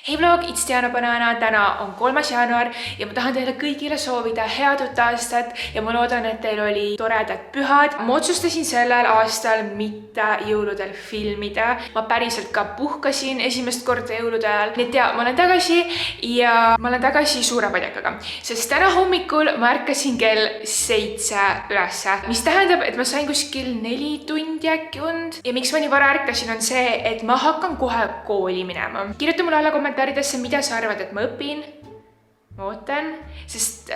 Hei vlog, it's Diana Banana, täna on 3. jaanuar ja ma tahan teile kõigile soovida head uut aastat ja ma loodan, et teil oli toredad pühad. Ma otsustasin sellel aastal mitte jõuludel filmida. Ma päriselt ka puhkasin esimest korda jõulude ajal. Nii et ja, ma olen tagasi ja ma olen tagasi suure padjakaga, sest täna hommikul ma ärkasin kell 7 ülesse, mis tähendab, et ma sain kuskil 4 tundi äkki und. Ja miks ma nii vara ärkasin on see, et ma hakkan kohe kooli minema. Kirjuta mulle alla kommentaaridesse, mida sa arvad, et ma õpin. Ma ootan, sest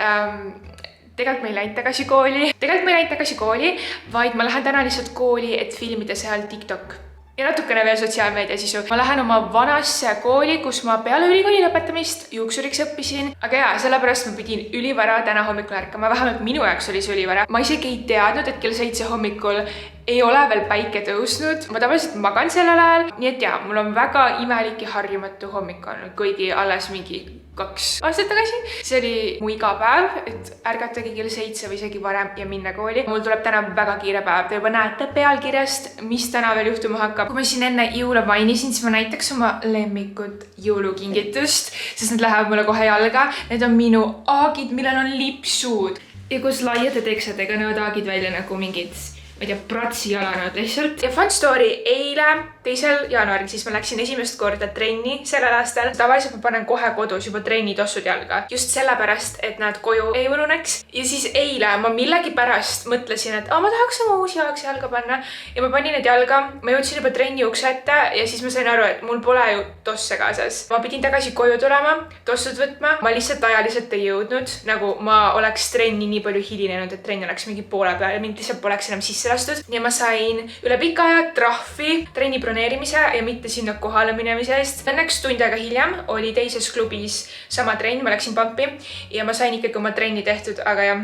tegelikult ma ei läinud tagasi kooli. Vaid ma lähen täna lihtsalt kooli, et filmida seal TikTok ja natukene veel sotsiaalmeedia sisu. Ma lähen oma vanasse kooli, kus ma peale ülikooli lõpetamist juuksuriks õppisin. Aga jaa, sellepärast ma pidin ülivara täna hommikul ärkama. Vähemalt minu jaoks oli see ülivara. Ma isegi ei teadnud, et kell 7 hommikul ei ole veel päike tõusnud. Ma tavaliselt magan sellel ajal. Nii et jaa, mul on väga imelik ja harjumatu hommik olnud, kuigi alles mingi 2 aastat tagasi. See oli mu iga päev, et ärgatagi kell 7 või isegi varem ja minna kooli. Mul tuleb täna väga kiire päev. Te juba näete pealkirjast, mis täna veel juhtuma hakkab. Kui ma siin enne jõule mainisin, siis ma näitaks oma lemmikut jõulukingitust, sest need lähevad mulle kohe jalga. Need on minu aagid, millel on lipsud. Ja kus laiade teksadega näevad aagid välja nagu mingid, ma ei tea, pratsi jalanud lihtsalt. Ja fun story, eile 2. jaanuaril siis ma läksin esimest korda trenni sellel aastal. Tavaliselt ma panen kohe kodus juba trennitossud jalga. Just sellepärast, et nad koju ei ununeks. Ja siis eile ma millegipärast mõtlesin, et ma tahaks oma uusi jaoks jalga panna. Ja ma panin need jalga. Ma jõudsin juba trenni ukse ette ja siis ma sain aru, et mul pole ju tosse kaasas. Ma pidin tagasi koju tulema, tossud võtma. Ma lihtsalt ajaliselt ei jõudnud. Nagu ma oleks trenni nii palju hilinenud, et trenn oleks mingi poole peal ja mind lihtsalt poleks enam sisse lastud. Ja ma sain üle pika aja trahvi trenni broneerimise ja mitte sinna kohale minemise eest. Õnneks tund aega hiljem oli teises klubis sama trenn, ma läksin pampi ja ma sain ikkagi oma trenni tehtud, aga jah,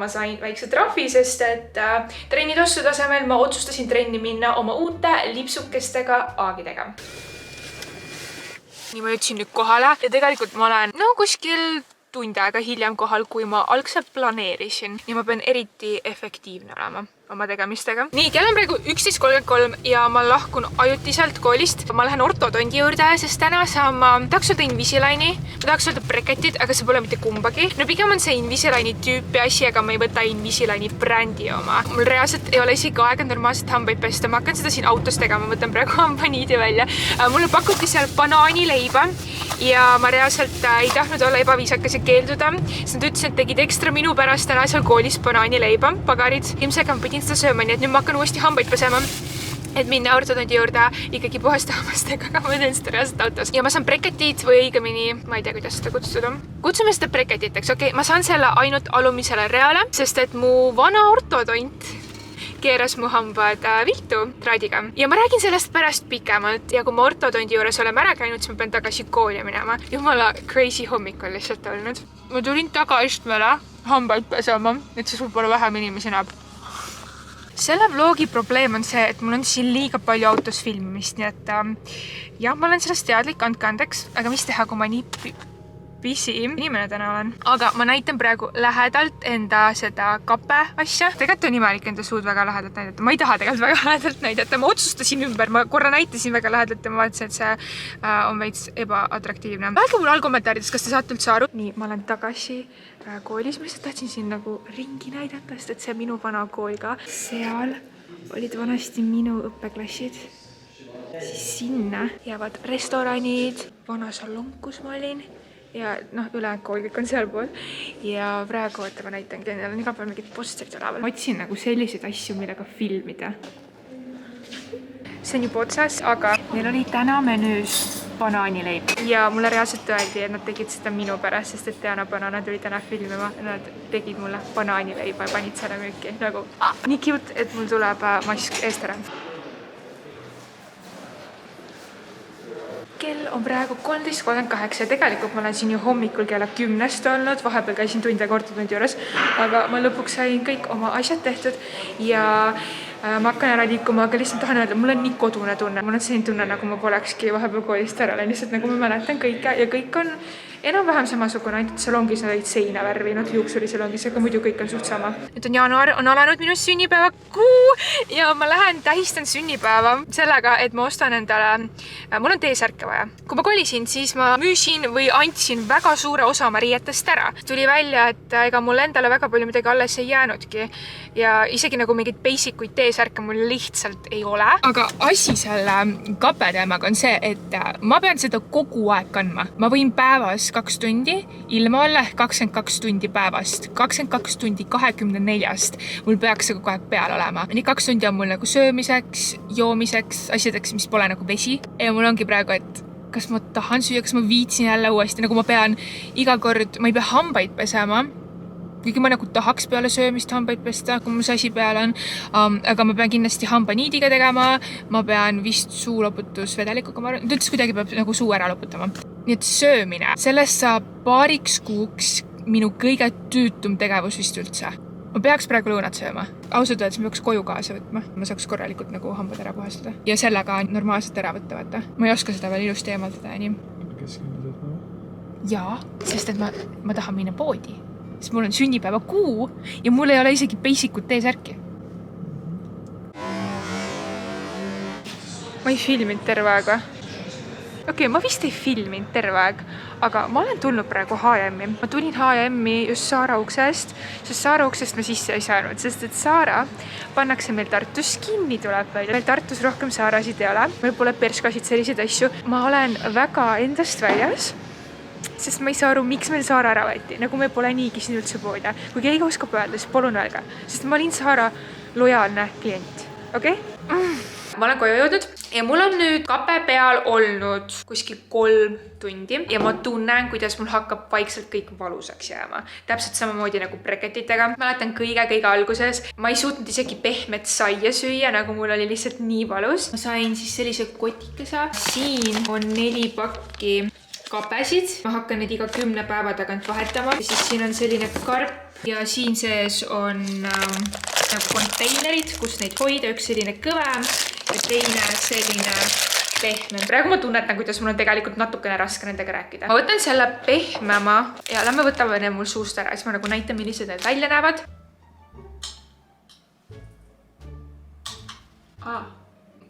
ma sain väikse trahvi, sest et trennitossu tasemel ma otsustasin trenni minna oma uute lipsukestega aagidega. Nii ma jõudsin nüüd kohale ja tegelikult ma olen kuskil tund aega hiljem kohal, kui ma algselt planeerisin. Nii ma pean eriti efektiivne olema oma tegemistega. Nii, kell on praegu 11.33 ja ma lahkun ajutiselt koolist. Ma lähen ortodondi juurde, sest täna saan ma tahaks öelda Invisalign'i, ma tahaks öelda Brecketit, aga see pole mitte kumbagi. No pigem on see Invisalign'i tüüpi asi, aga ma ei võta Invisalign'i brändi oma. Mul reaalselt ei ole isegi aega normaalselt hambaid pesta. Ma hakkan seda siin autos tegema, ma võtan praegu hambaniidi välja. Mulle pakuti seal banaanileiba ja ma reaalselt ei tahtnud olla ebaviisakas ja keelduda. Siis nad ütlesid, et tegid ekstra minu pärast täna seal koolis banaanileiba, pagarid. Ilmselt ma pidin seda sööma, nii et nüüd ma hakkan uuesti hambaid pesema, et minna ortodondi juurde ikkagi puhaste hammastega, aga ma teen seda reaalselt autos. Ja ma saan Brecketit või õigemini, ma ei tea, kuidas seda kutsuda. Kutsume seda Brecketiteks, okei, ma saan selle ainult alumisele reale, sest et mu vana ortodont keeras mu hambad viltu traadiga. Ja ma räägin sellest pärast pikemalt ja kui ma ortodondi juures oleme ära käinud, siis ma pean tagasi kooli minema. Jumala crazy hommik on lihtsalt olnud. Ma tulin tagaistmele hambaid pesema, et siis võib-olla vähem inimesi näeb. Selle vlogi probleem on see, et mul on siin liiga palju autos filmimist, nii et jah, ma olen sellest teadlik, andke andeks, aga mis teha, kui ma nii busy inimene täna olen. Aga ma näitan praegu lähedalt enda seda kape asja. Tegelikult on imelik enda suud väga lähedalt näidata. Ma ei taha tegelikult väga lähedalt näidata. Ma otsustasin ümber, ma korra näitasin väga lähedalt ja ma vaatasin, et see on veits ebaatraktiivne. Öelge mulle all kommentaarides, kas te saate üldse aru. Nii, ma olen tagasi koolis. Ma lihtsalt tahtsin siin nagu ringi näidata, sest et see minu vana kool ka. Seal olid vanasti minu õppeklassid. Siis sinna jäävad restoranid, vana salong, kus ma olin. Ja ülejäänud kool kõik on seal pool. Ja praegu võtta ma näitan, neil on iga päev mingid postrid üleval. Ma otsin nagu selliseid asju, millega filmida. See on juba otsas, aga neil oli täna menüüs banaanileib. Ja mulle reaalselt öeldi, et nad tegid seda minu pärast, sest et Diana Banana tuli täna filmima. Nad tegid mulle banaanileiba ja panid selle müüki. Nagu nii cute, et mul tuleb mask eest ära. Kell on praegu 13.38 ja tegelikult ma olen siin ju hommikul kella 10 olnud, vahepeal käisin tund aega ortodondi juures, aga ma lõpuks sain kõik oma asjad tehtud ja ma hakkan ära liikuma, aga lihtsalt tahan öelda, mul on nii kodune tunne. Mul on selline tunne, nagu ma polekski vahepeal koolist ära läinud, lihtsalt nagu ma mäletan kõike ja kõik on enam-vähem samasugune, ainult salongis nad olid seina värvinud, juuksurisalongis, aga muidu kõik on suht sama. Nüüd on jaanuar, on alanud minu sünnipäeva kuu ja ma lähen tähistan sünnipäeva sellega, et ma ostan endale, mul on T-särke vaja. Kui ma kolisin, siis ma müüsin või andsin väga suure osa oma riietest ära. Tuli välja, et ega mul endale väga palju midagi alles ei jäänudki ja isegi nagu mingeid basicuid T-särke mul lihtsalt ei ole. Aga asi selle kapeteemaga on see, et ma pean seda kogu aeg kandma. Ma võin päevas 2 tundi ilma olla ehk 22 tundi päevast, 22 tundi 24-st mul peaks see kogu aeg peal olema. Nii 2 tundi on mul nagu söömiseks, joomiseks, asjadeks, mis pole nagu vesi. Ja mul ongi praegu, et kas ma tahan süüa, kas ma viitsin jälle uuesti, nagu ma pean iga kord, ma ei pea hambaid pesema. Kuigi ma nagu tahaks peale söömist hambaid pesta, kui mul see asi peal on, aga ma pean kindlasti hambaniidiga tegema, ma pean vist suuloputusvedelikuga, ta ütles kuidagi peab nagu suu ära loputama. Nii et söömine, sellest saab paariks kuuks minu kõige tüütum tegevus vist üldse. Ma peaks praegu lõunat sööma. Ausalt öeldes ma peaks koju kaasa võtma. Ma saaks korralikult nagu hambad ära puhastada. Ja sellega normaalselt ära võtta, vaata. Ma ei oska seda veel ilusti eemaldada ja nii. Jaa, sest et ma tahan minna poodi. Sest mul on sünnipäeva kuu ja mul ei ole isegi basicut T-särki. Ma ei filminud terve aega. Okei, ma vist ei filminud terve aeg, aga ma olen tulnud praegu H&M-i. Ma tulin H&M-i just Saara uksest, sest Saara uksest ma sisse ei saanud, sest et Saara pannakse meil Tartus kinni tuleb välja. Meil Tartus rohkem Saarasid ei ole, meil pole perskasid selliseid asju. Ma olen väga endast väljas. Sest ma ei saa aru, miks meil Saara ära võeti, nagu me pole niigi siin üldse poodi. Kui keegi oskab öelda, siis palun öelge, sest ma olin Saara lojaalne klient, okei? Ma olen koju jõudnud ja mul on nüüd kape peal olnud kuskil 3 tundi ja ma tunnen, kuidas mul hakkab vaikselt kõik valusaks jääma. Täpselt samamoodi nagu breketitega. Mäletan kõige alguses. Ma ei suutnud isegi pehmet saia süüa, nagu mul oli lihtsalt nii valus. Ma sain siis sellise kotikese. Siin on 4 pakki kapesid. Ma hakkan neid iga 10 päeva tagant vahetama. Ja siis siin on selline karp ja siin sees on nagu konteinerid, kus neid hoida. Üks selline kõvem ja teine selline pehme. Praegu ma tunnetan, kuidas mul on tegelikult natukene raske nendega rääkida. Ma võtan selle pehmema ja lähme võtame need mul suust ära. Siis ma nagu näitan, millised need välja näevad.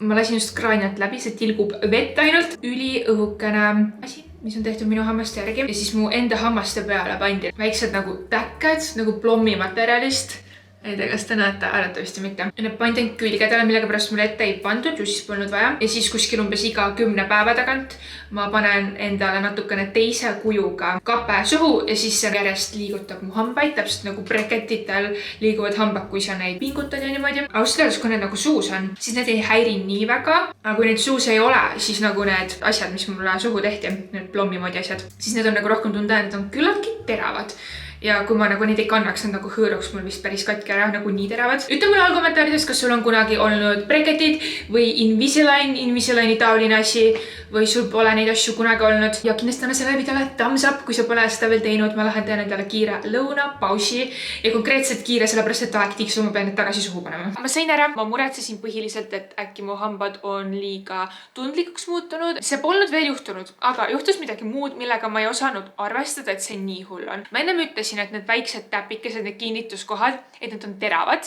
Ma lasin just kraanialt läbi, see tilgub vett ainult. Üliõhukene asi, mis on tehtud minu hammaste järgi. Ja siis mu enda hammaste peale pandi väiksed nagu täkked, nagu plommimaterjalist. Ei tea, kas te näete, arvatavasti mitte. Need pandi külgedele, millega pärast mulle ette ei pandud, just siis polnud vaja. Ja siis kuskil umbes iga 10 päeva tagant ma panen endale natukene teise kujuga kape suhu ja siis see järjest liigutab mu hambaid, täpselt nagu breketitel liiguvad hambad, kui sa neid pingutad ja niimoodi. Ausalt öeldes, kui need nagu suus on, siis need ei häiri nii väga. Aga kui neid suus ei ole, siis nagu need asjad, mis mulle suhu tehti, need plommi moodi asjad, siis need on nagu rohkem tunda, need on küllaltki teravad. Ja kui ma nagu neid ei kannaks, nad nagu hõõruks mul vist päris katki ära, nagu nii teravad. Ütle mulle allkommentaarides, kas sul on kunagi olnud breketid või Invisalign'i taoline asi või sul pole neid asju kunagi olnud. Ja kindlasti anna selle videole thumbs up, kui sa pole seda veel teinud. Ma lähen teen endale kiire lõunapausi ja konkreetselt kiire, sellepärast et aeg tiksub, ma pean need tagasi suhu panema. Ma sain ära, ma muretsesin põhiliselt, et äkki mu hambad on liiga tundlikuks muutunud. See polnud veel juhtunud, aga juhtus midagi muud, millega ma ei osanud arvestada, et see nii hull on. Ma ennem ütlesin, et need väiksed täpikesed, need kinnituskohad, et need on teravad.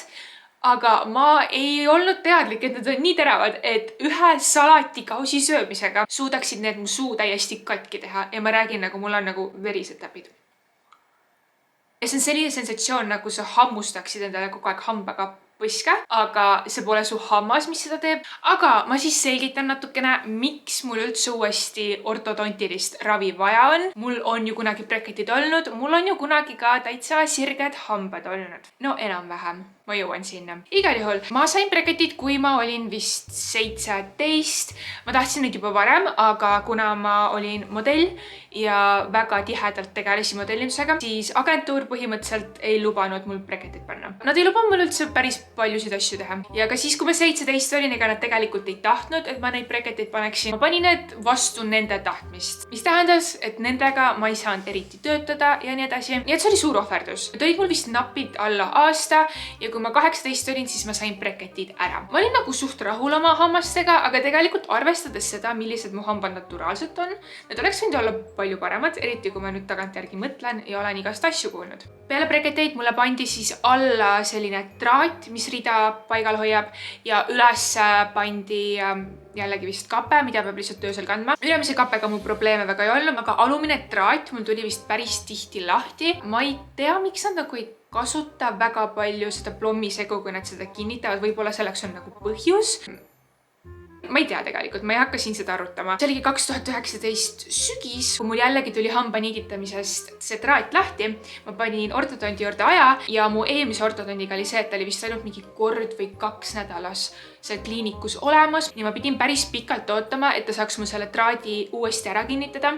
Aga ma ei olnud teadlik, et need on nii teravad, et ühe salatikausi söömisega suudaksid need mu suu täiesti katki teha. Ja ma räägin, nagu mul on nagu verised täpid. Ja see on selline sensatsioon, nagu sa hammustaksid endale kogu aeg hambaga põske, aga see pole su hammas, mis seda teeb. Aga ma siis selgitan natukene, miks mul üldse uuesti ortodontilist ravi vaja on. Mul on ju kunagi breketid olnud, mul on ju kunagi ka täitsa sirged hambad olnud. No enam-vähem, ma jõuan sinna. Igal juhul, ma sain breketid, kui ma olin vist 17. Ma tahtsin neid juba varem, aga kuna ma olin modell ja väga tihedalt tegelesin modellindusega, siis agentuur põhimõtteliselt ei lubanud mul breketid panna. Nad ei lubanud mul üldse päris paljusid asju teha. Ja ka siis, kui ma 17 olin, ega nad tegelikult ei tahtnud, et ma neid breketid paneksin. Ma panin need vastu nende tahtmist, mis tähendas, et nendega ma ei saanud eriti töötada ja nii edasi. Nii et see oli suur ohverdus. Need olid mul vist napid alla aasta ja kui ma 18 olin, siis ma sain breketid ära. Ma olin nagu suht rahul oma hammastega, aga tegelikult arvestades seda, millised mu hambad naturaalselt on, need oleks võinud olla palju paremad, eriti kui ma nüüd tagantjärgi mõtlen ja olen igast asju kuulnud. Peale breketeid mulle pandi siis alla selline traat, mis rida paigal hoiab ja üles pandi jällegi vist kape, mida peab lihtsalt öösel kandma. Ülemise kapega mu probleeme väga ei olnud, aga alumine traat mul tuli vist päris tihti lahti. Ma ei tea, miks nad nagu ei kasuta väga palju seda plommisegu, kui nad seda kinnitavad. Võib-olla selleks on nagu põhjus. Ma ei tea tegelikult, ma ei hakka siin seda arutama. See oligi 2019 sügis, kui mul jällegi tuli hamba niiditamisest see traat lahti. Ma panin ortodondi juurde aja ja mu eelmise ortodondiga oli see, et ta oli vist ainult mingi kord või 2 nädalas see kliinikus olemas. Ja ma pidin päris pikalt ootama, et ta saaks mu selle traadi uuesti ära kinnitada.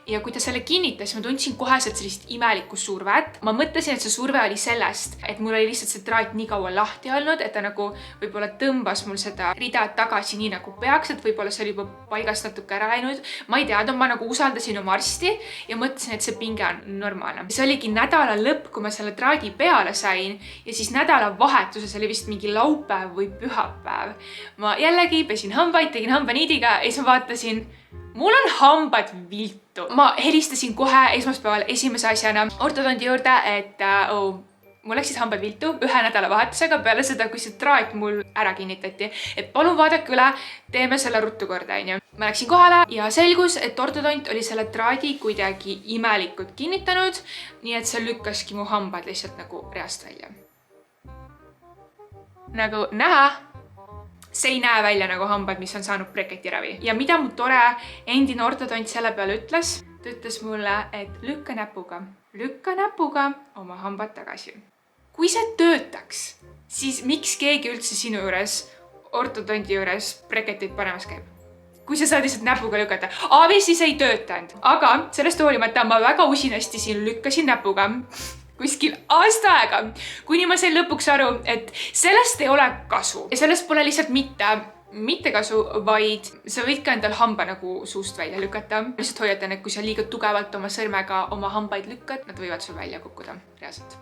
Ja kui ta selle kinnitas, ma tundsin koheselt sellist imelikku survet. Ma mõtlesin, et see surve oli sellest, et mul oli lihtsalt see traat nii kaua lahti olnud, et ta nagu võib-olla tõmbas mul seda rida tagasi nii nagu peaks, et võib-olla see oli juba paigast natuke ära läinud. Ma ei teadnud, ma nagu usaldasin oma arsti ja mõtlesin, et see pinge on normaalne. See oligi nädala lõpp, kui ma selle traadi peale sain ja siis nädalavahetuses oli vist mingi laupäev või pühapäev. Ma jällegi pesin hambaid, tegin hambaniidiga ja siis ma vaatasin, mul on hambad viltu. Ma helistasin kohe esmaspäeval esimese asjana ortodondi juurde, et mul läksid hambad viltu 1 nädalavahetusega peale seda, kui see traat mul ära kinnitati. Et palun vaadake üle, teeme selle ruttu korda, onju. Ma läksin kohale ja selgus, et ortodont oli selle traadi kuidagi imelikult kinnitanud, nii et see lükkaski mu hambad lihtsalt nagu reast välja. Nagu näha, see ei näe välja nagu hambad, mis on saanud breketiravi. Ja mida mu tore endine ortodont selle peale ütles? Ta ütles mulle, et lükka näpuga oma hambad tagasi. Kui see töötaks, siis miks keegi üldse sinu juures, ortodondi juures breketit panemas käib? Kui sa saad lihtsalt näpuga lükata. Siis ei töötanud. Aga sellest hoolimata ma väga usinasti siin lükkasin näpuga kuskil aasta aega, kuni ma sain lõpuks aru, et sellest ei ole kasu. Ja sellest pole lihtsalt mitte kasu, vaid sa võid ka endal hamba nagu suust välja lükata. Lihtsalt hoiatan, et kui sa liiga tugevalt oma sõrmega oma hambaid lükkad, nad võivad sul välja kukkuda reaalselt.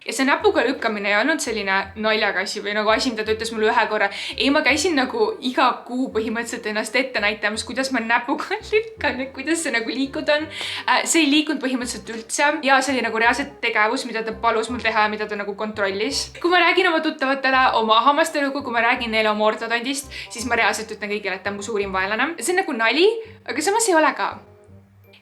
Ja see näpuga lükkamine ei olnud selline naljaga asi või nagu asi, mida ta ütles mulle 1 korra. Ei, ma käisin nagu iga kuu põhimõtteliselt ennast ette näitamas, kuidas ma näpuga lükkan, kuidas see nagu liikunud on. See ei liikunud põhimõtteliselt üldse ja see oli nagu reaalselt tegevus, mida ta palus mul teha ja mida ta nagu kontrollis. Kui ma räägin oma tuttavatele oma hammaste lugu, kui ma räägin neile oma ortodondist, siis ma reaalselt ütlen kõigile, et ta on mu suurim vaenlane. See on nagu nali, aga samas ei ole ka.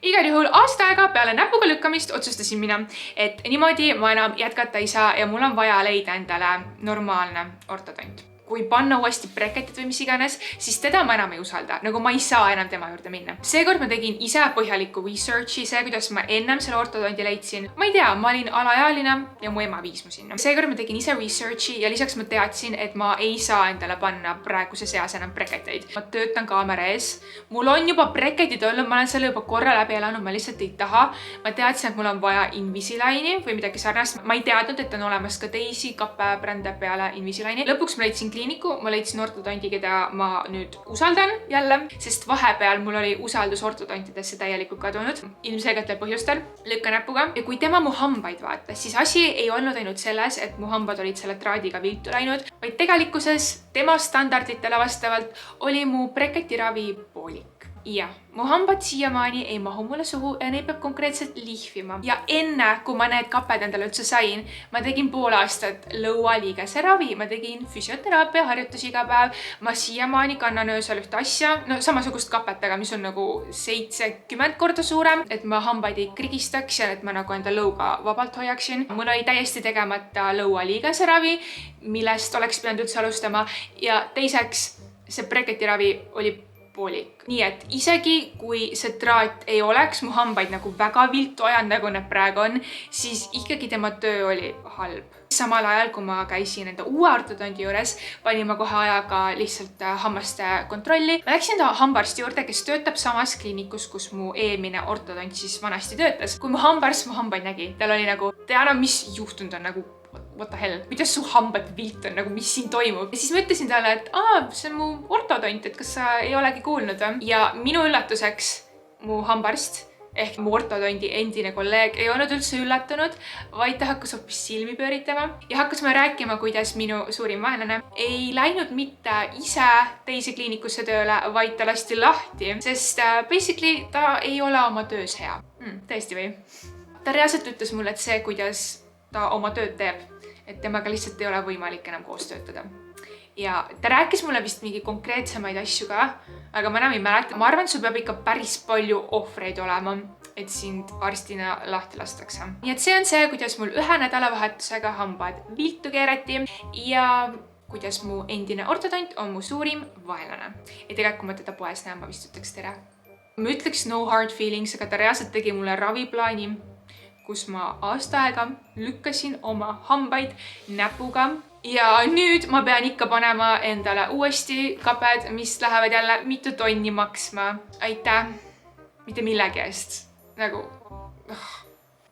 Igal juhul aasta aega peale näpuga lükkamist otsustasin mina, et niimoodi ma enam jätkata ei saa ja mul on vaja leida endale normaalne ortodont. Kui panna uuesti breketid või mis iganes, siis teda ma enam ei usalda. Nagu ma ei saa enam tema juurde minna. Seekord ma tegin ise põhjaliku researchi, see, kuidas ma ennem selle ortodondi leidsin. Ma ei tea, ma olin alaealine ja mu ema viis mu sinna. Seekord ma tegin ise researchi ja lisaks ma teadsin, et ma ei saa endale panna praeguses eas enam breketeid. Ma töötan kaamera ees. Mul on juba breketid olnud, ma olen selle juba korra läbi elanud, ma lihtsalt ei taha. Ma teadsin, et mul on vaja Invisiline'i või midagi sarnast. Ma ei teadnud, et on olemas ka teisi kapebrände peale Invisiline'i. Lõpuks ma leidsin kliiniku, ma leidsin ortodondi, keda ma nüüd usaldan jälle, sest vahepeal mul oli usaldus ortodontidesse täielikult kadunud. Ilmselgetel põhjustel lükka näpuga. Ja kui tema mu hambaid vaatas, siis asi ei olnud ainult selles, et mu hambad olid selle traadiga viltu läinud, vaid tegelikkuses tema standarditele vastavalt oli mu breketiravi poolik. Ja, mu hambad siiamaani ei mahu mulle suhu ja neid peab konkreetselt lihvima. Ja enne, kui ma need kaped endale üldse sain, ma tegin pool aastat lõualiigese ravi, ma tegin füsioteraapia harjutusi iga päev. Ma siiamaani kannan öösel ühte asja, samasugust kapet, aga mis on nagu 70 korda suurem, et ma hambaid ei krigistaks ja et ma nagu enda lõuga vabalt hoiaksin. Mul oli täiesti tegemata lõualiigese ravi, millest oleks pidanud üldse alustama ja teiseks see breketiravi oli poolik. Nii et isegi kui see traat ei oleks mu hambaid nagu väga viltu ajanud, nagu need praegu on, siis ikkagi tema töö oli halb. Samal ajal, kui ma käisin enda uue ortodondi juures, panin ma kohe ajaga lihtsalt hammaste kontrolli. Ma läksin enda hambaarsti juurde, kes töötab samas kliinikus, kus mu eelmine ortodont siis vanasti töötas. Kui mu hambaarst mu hambaid nägi, tal oli nagu, teana, mis juhtunud on nagu what the hell, kuidas su hambad vilt on, nagu mis siin toimub. Ja siis ma ütlesin talle, et see on mu ortodont, et kas sa ei olegi kuulnud. Ja minu üllatuseks mu hambaarst ehk mu ortodondi endine kolleeg ei olnud üldse üllatunud, vaid ta hakkas hoopis silmi pööritama ja hakkasime rääkima, kuidas minu suurim vaenlane ei läinud mitte ise teise kliinikusse tööle, vaid ta lasti lahti, sest basically ta ei ole oma töös hea. Tõesti või? Ta reaalselt ütles mulle, et see, kuidas ta oma tööd teeb, et temaga lihtsalt ei ole võimalik enam koos töötada. Ja ta rääkis mulle vist mingi konkreetsemaid asju ka, aga ma enam ei mäleta. Ma arvan, sul peab ikka päris palju ohvreid olema, et sind arstina lahti lastakse. Nii et see on see, kuidas mul ühe nädalavahetusega hambad viltu keerati ja kuidas mu endine ortodont on mu suurim vaenlane. Ja tegelikult, kui ma teda poes näen, ma vist ütleks tere. Ma ütleks no hard feelings, aga ta reaalselt tegi mulle raviplaani, kus ma aasta aega lükkasin oma hambaid näpuga. Ja nüüd ma pean ikka panema endale uuesti kaped, mis lähevad jälle mitu tonni maksma. Aitäh! Mitte millegi eest. Nagu...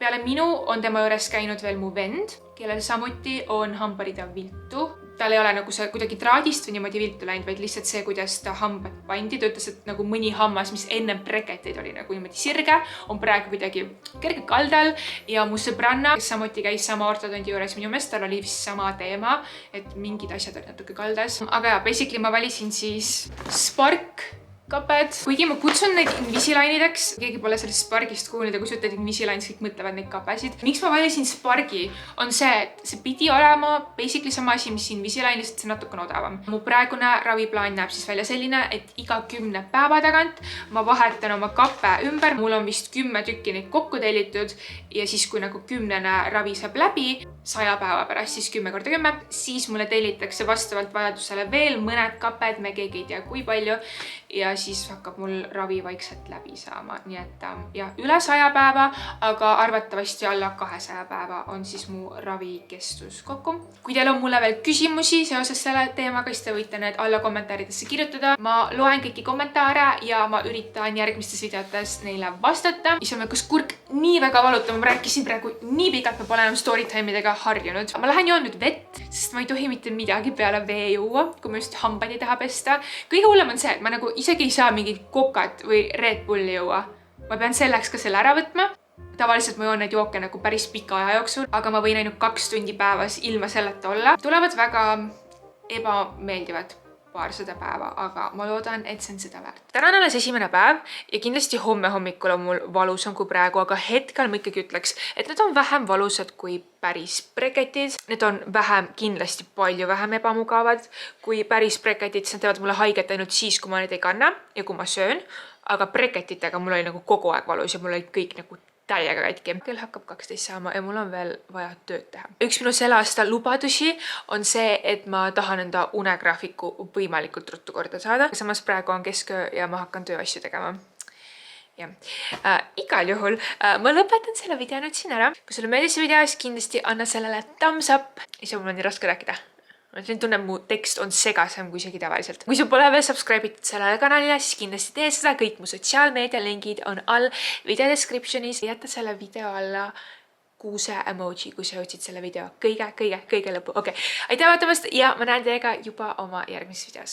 Peale minu on tema juures käinud veel mu vend, kellel samuti on hambarida viltu. Tal ei ole nagu see kuidagi traadist või niimoodi viltu läinud, vaid lihtsalt see, kuidas ta hambad pandi. Ta ütles, et nagu mõni hammas, mis enne breketeid oli nagu niimoodi sirge, on praegu kuidagi kerge kaldal. Ja mu sõbranna, kes samuti käis sama ortodondi juures, minu meelest tal oli vist sama teema, et mingid asjad olid natuke kaldas. Aga ja, basically ma valisin siis Spark kaped. Kuigi ma kutsun neid Invisilignideks, keegi pole sellest Spargist kuulnud ja kui sa ütled Invisilines, kõik mõtlevad neid kapesid. Miks ma valisin Spargi, on see, et see pidi olema basically sama asi, mis Invisalign, lihtsalt see natukene odavam. Mu praegune raviplaan näeb siis välja selline, et iga 10 päeva tagant ma vahetan oma kappe ümber. Mul on vist 10 tükki neid kokku tellitud ja siis, kui nagu 10. ravi saab läbi, 100 päeva pärast, siis 10 × 10, siis mulle tellitakse vastavalt vajadusele veel mõned kaped, me keegi ei tea kui palju ja siis hakkab mul ravi vaikselt läbi saama. Nii et ja üle 100 päeva, aga arvatavasti alla 200 päeva on siis mu ravi kestus kokku. Kui teil on mulle veel küsimusi seoses selle teemaga, siis te võite need alla kommentaaridesse kirjutada. Ma loen kõiki kommentaare ja ma üritan järgmistes videotes neile vastata. Issand, kas kurk nii väga valutab, ma rääkisin praegu nii pikalt, ma pole enam storytime'idega harjunud. Ma lähen joon nüüd vett, sest ma ei tohi mitte midagi peale vee juua, kui ma just hambaid ei taha pesta. Kõige hullem on see, et ma nagu isegi ei saa mingit kokat või Red Bulli juua. Ma pean selleks ka selle ära võtma. Tavaliselt ma joon neid jooke nagu päris pika aja jooksul, aga ma võin ainult 2 tundi päevas ilma selleta olla. Tulevad väga ebameeldivad paarsada päeva, aga ma loodan, et see on seda väärt. Täna on alles esimene päev ja kindlasti homme hommikul on mul valusam kui praegu, aga hetkel ma ikkagi ütleks, et need on vähem valusad kui päris breketid. Need on kindlasti palju vähem ebamugavad kui päris breketid, sest nad teevad mulle haiget ainult siis, kui ma neid ei kanna ja kui ma söön. Aga breketitega mul oli nagu kogu aeg valus ja mul oli kõik nagu täiega katki. Kell hakkab 12 saama ja mul on veel vaja tööd teha. Üks minu selle aasta lubadusi on see, et ma tahan enda unegraafiku võimalikult ruttu korda saada. Samas praegu on kesköö ja ma hakkan tööasju tegema. Ja. Igal juhul ma lõpetan selle video nüüd siin ära. Kui sulle meeldis see video, siis kindlasti anna sellele thumbs up. Ise mul on nii raske rääkida. Ma tunnen, mu tekst on segasem kui isegi tavaliselt. Kui sa pole veel subscribe'itud sellele kanalile, siis kindlasti tee seda. Kõik mu sotsiaalmeedia lingid on all video descriptionis. Jätta selle video alla kuuse emoji, kui sa jõudsid selle video kõige lõppu. Okay. Aitäh vaatamast ja ma näen teiega juba oma järgmises videos.